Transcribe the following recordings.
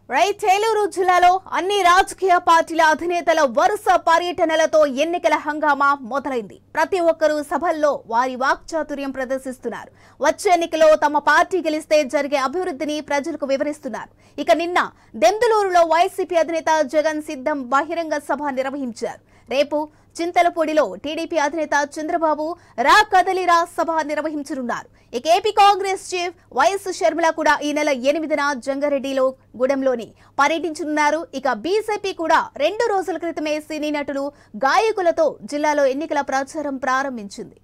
ఏలూరు జిల్లాలో అన్ని రాజకీయ పార్టీల అధినేతల వరుస పర్యటనలతో ఎన్నికల హంగామా మొదలైంది. ప్రతి ఒక్కరూ సభల్లో వారి వాక్చాతుర్యం ప్రదర్శిస్తున్నారు. వచ్చే ఎన్నికలో తమ పార్టీ గెలిస్తే జరిగే అభివృద్ధిని ప్రజలకు వివరిస్తున్నారు. ఇక నిన్న దెందులూరులో వైసీపీ అధినేత జగన్ సిద్ధం బహిరంగ సభ నిర్వహించారు. రేపు చింతలపూడిలో టీడీపీ అధినేత చంద్రబాబు రా కదలిరా సభ నిర్వహించనున్నారు. ఇక AP Congress chief YS Sharmila కూడా ఈ నెల 8న జంగారెడ్డిలో గూడెంలోని పర్యటించనున్నారు. ఇక బీజేపీ కూడా 2 రోజుల క్రితమే సినీ నటులు గాయకులతో జిల్లాలో ఎన్నికల ప్రచారం ప్రారంభించింది.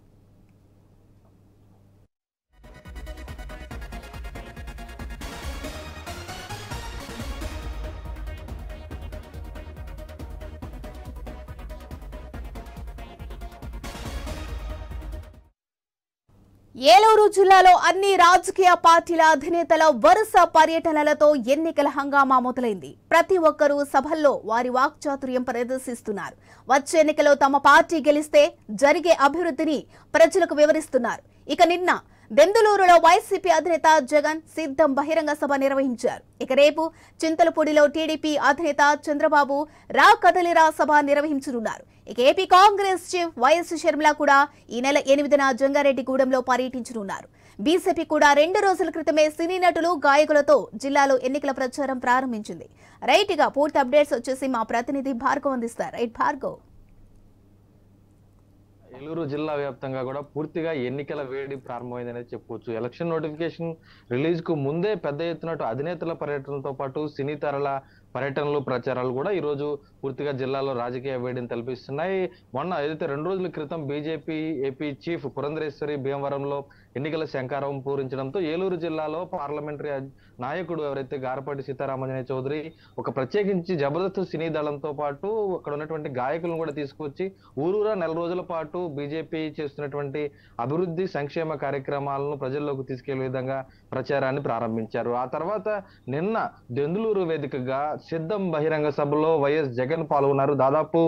ఏలూరు జిల్లాలో అన్ని రాజకీయ పార్టీల అధినేతల వరుస పర్యటనలతో ఎన్నికల హంగామా మొదలైంది. ప్రతి ఒక్కరూ సభల్లో వారి వాక్చాతుర్యం ప్రదర్శిస్తున్నారు. వచ్చే ఎన్నికలో తమ పార్టీ గెలిస్తే జరిగే అభివృద్ధిని ప్రజలకు వివరిస్తున్నారు. ఇక నిన్న దెందులూరులో వైసీపీ అధినేత జగన్ సిద్ధం బహిరంగ సభ నిర్వహించారు. ఇక రేపు చింతలపూడిలో టీడీపీ అధినేత చంద్రబాబు రా కదలిరా సభ నిర్వహించనున్నారు. ఇక AP Congress chief YS Sharmila కూడా ఈ నెల 8న జంగారెడ్డిగూడెంలో పర్యటించనున్నారు. బీజేపీ కూడా 2 రోజుల క్రితమే సినీ నటులు గాయకులతో జిల్లాలో ఎన్నికల ప్రచారం ప్రారంభించింది. రైట్గా పూర్తి అప్డేట్స్ వచ్చేసి మా ప్రతినిధి భార్గవ్ అందిస్తారు. రైట్ భార్గవ్. ఏలూరు జిల్లా వ్యాప్తంగా కూడా పూర్తిగా ఎన్నికల వేడి ప్రారంభమైందనేది చెప్పుకోవచ్చు. ఎలక్షన్ నోటిఫికేషన్ రిలీజ్ కు ముందే పెద్ద ఎత్తున అధినేతల పర్యటనతో పాటు సినీ తారల పర్యటనలు ప్రచారాలు కూడా ఈ రోజు పూర్తిగా జిల్లాలో రాజకీయ వేడిని తలపిస్తున్నాయి. మొన్న ఏదైతే 2 రోజుల క్రితం బీజేపీ ఏపీ చీఫ్ పురంధరేశ్వరి భీమవరంలో ఎన్నికల శంఖారావం పూరించడంతో ఏలూరు జిల్లాలో పార్లమెంటరీ నాయకుడు ఎవరైతే గారపాటి సీతారామాంజనేయ చౌదరి ఒక ప్రత్యేకించి జబర్దస్త్ సినీ దళంతో పాటు అక్కడ ఉన్నటువంటి గాయకులను కూడా తీసుకొచ్చి ఊరూరా 4 రోజుల పాటు బీజేపీ చేస్తున్నటువంటి అభివృద్ధి సంక్షేమ కార్యక్రమాలను ప్రజల్లోకి తీసుకెళ్లే విధంగా ప్రచారాన్ని ప్రారంభించారు. ఆ తర్వాత నిన్న దెందులూరు వేదికగా సిద్ధం బహిరంగ సభలో వైఎస్ జగన్ పాల్గొన్నారు. దాదాపు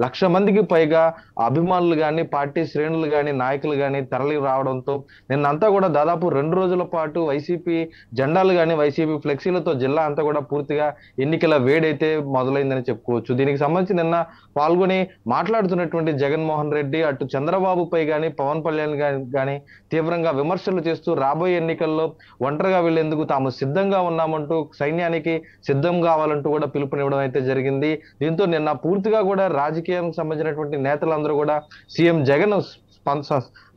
1,00,000 మందికి పైగా అభిమానులు గాని పార్టీ శ్రేణులు గాని నాయకులు గాని తరలి రావడంతో నిన్నంతా కూడా దాదాపు 2 రోజుల పాటు వైసీపీ జెండాలు గాని వైసీపీ ఫ్లెక్సీలతో జిల్లా అంతా కూడా పూర్తిగా ఎన్నికల వేడైతే మొదలైందని చెప్పుకోవచ్చు. దీనికి సంబంధించి నిన్న పాల్గొని మాట్లాడుతున్నటువంటి జగన్మోహన్ రెడ్డి అటు చంద్రబాబుపై గాని పవన్ కళ్యాణ్ గాని తీవ్రంగా విమర్శలు చేస్తూ రాబోయే ఎన్నికల్లో ఒంటరిగా వెళ్లేందుకు తాము సిద్ధంగా ఉన్నామంటూ సైన్యానికి సిద్ధం కావాలంటూ కూడా పిలుపునివ్వడం అయితే జరిగింది. దీంతో నిన్న పూర్తిగా కూడా రాజకీయానికి సంబంధించినటువంటి నేతలందరూ కూడా సీఎం జగన్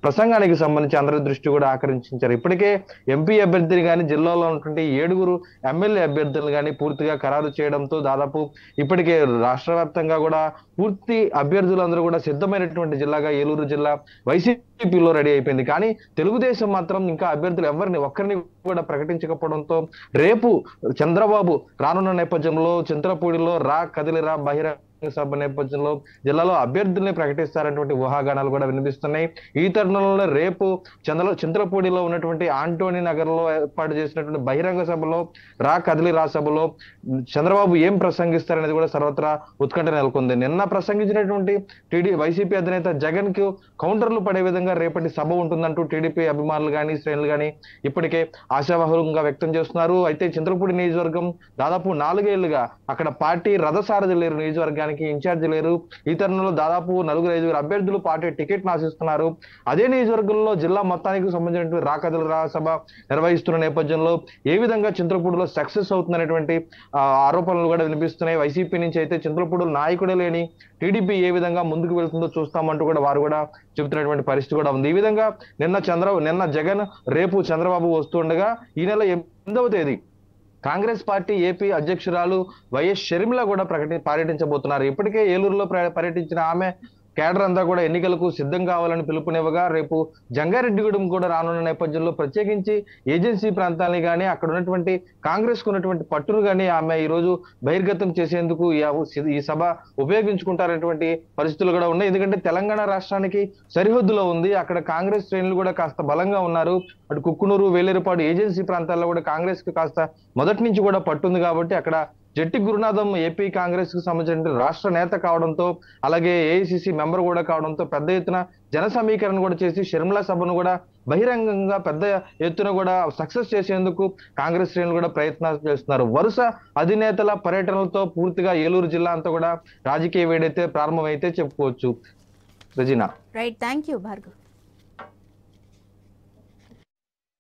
ప్రసంగానికి సంబంధించి అందరి దృష్టి కూడా ఆకర్షించారు. ఇప్పటికే ఎంపీ అభ్యర్థిని కానీ జిల్లాలో ఉన్నటువంటి 7 ఎమ్మెల్యే అభ్యర్థులు కానీ పూర్తిగా ఖరారు చేయడంతో దాదాపు ఇప్పటికే రాష్ట్ర వ్యాప్తంగా కూడా పూర్తి అభ్యర్థులందరూ కూడా సిద్ధమైనటువంటి జిల్లాగా ఏలూరు జిల్లా వైసీపీలో రెడీ అయిపోయింది. కానీ తెలుగుదేశం మాత్రం ఇంకా అభ్యర్థులు ఒక్కరిని కూడా ప్రకటించకపోవడంతో రేపు చంద్రబాబు రానున్న నేపథ్యంలో చింతలపూడిలో రా కదిలిరా బహిరంగ సభ నేపథ్యంలో జిల్లాలో అభ్యర్థుల్ని ప్రకటిస్తారనేటువంటి ఊహాగానాలు కూడా వినిపిస్తున్నాయి. ఈ తరుణంలో రేపు చింతలపూడిలో ఉన్నటువంటి ఆంటోనీ నగర్ లో ఏర్పాటు చేసినటువంటి బహిరంగ సభలో రా కదిలిరా సభలో చంద్రబాబు ఏం ప్రసంగిస్తారనేది కూడా సర్వత్రా ఉత్కంఠ నెలకొంది. నిన్న ప్రసంగించినటువంటి వైసీపీ అధినేత జగన్ కు కౌంటర్లు పడే విధంగా రేపటి సభ ఉంటుందంటూ టీడీపీ అభిమానులు గాని శ్రేణులు గాని ఇప్పటికే ఆశావహంగా వ్యక్తం చేస్తున్నారు. అయితే చింతలపూడి నియోజకవర్గం దాదాపు 4 ఏళ్లుగా అక్కడ పార్టీ రథసారథి లేరు, నియోజకవర్గానికి ఇన్ఛార్జి లేరు. ఈ తరుణంలో దాదాపు 4-5 అభ్యర్థులు పార్టీ టికెట్ ఆశిస్తున్నారు. అదే నియోజకవర్గంలో జిల్లా మొత్తానికి సంబంధించినటువంటి రా కదలిరా సభ నిర్వహిస్తున్న నేపథ్యంలో ఏ విధంగా చింతలపూడిలో సక్సెస్ అవుతుందనేటువంటి ఆరోపణలు కూడా వినిపిస్తున్నాయి. వైసీపీ నుంచి అయితే చింతలపూడిలో నాయకుడే లేని టీడీపీ ఏ విధంగా ముందుకు వెళ్తుందో చూస్తామంటూ కూడా వారు కూడా చెబుతున్నటువంటి పరిస్థితి కూడా ఉంది. ఈ విధంగా నిన్న జగన్ రేపు చంద్రబాబు వస్తుండగా ఈ నెల 8వ తేదీ కాంగ్రెస్ పార్టీ ఏపీ అధ్యక్షురాలు వైఎస్ షర్మిల కూడా పర్యటించబోతున్నారు. ఇప్పటికే ఏలూరులో పర్యటించిన ఆమె కేడర్ అంతా కూడా ఎన్నికలకు సిద్ధం కావాలని పిలుపునివ్వగా రేపు జంగారెడ్డిగూడెం కూడా రానున్న నేపథ్యంలో ప్రత్యేకించి ఏజెన్సీ ప్రాంతాలని కానీ అక్కడ ఉన్నటువంటి కాంగ్రెస్ కు ఉన్నటువంటి పట్టును కానీ ఆమె ఈ రోజు బహిర్గతం చేసేందుకు ఈ సభ ఉపయోగించుకుంటారనేటువంటి పరిస్థితులు కూడా ఉన్నాయి. ఎందుకంటే తెలంగాణ రాష్ట్రానికి సరిహద్దులో ఉంది. అక్కడ కాంగ్రెస్ శ్రేణులు కూడా కాస్త బలంగా ఉన్నారు. అటు కుక్కునూరు వేలేరుపాడు ఏజెన్సీ ప్రాంతాల్లో కూడా కాంగ్రెస్ కి కాస్త మొదటి నుంచి కూడా పట్టుంది కాబట్టి అక్కడ జట్టి గురునాథం ఏపీ కాంగ్రెస్ కు సంబంధించిన రాష్ట్ర నేత కావడంతో, అలాగే ఏఐసిసి మెంబర్ కూడా కావడంతో పెద్ద ఎత్తున జన సమీకరణ కూడా చేసి షర్మిల సభను కూడా బహిరంగంగా పెద్ద ఎత్తున కూడా సక్సెస్ చేసేందుకు కాంగ్రెస్ శ్రేణులు కూడా ప్రయత్నాలు చేస్తున్నారు. వరుస అధినేతల పర్యటనలతో పూర్తిగా ఏలూరు జిల్లా అంతా కూడా రాజకీయ వేడైతే ప్రారంభమైతే చెప్పుకోవచ్చు. రజినా. Right, thank you Bhargav.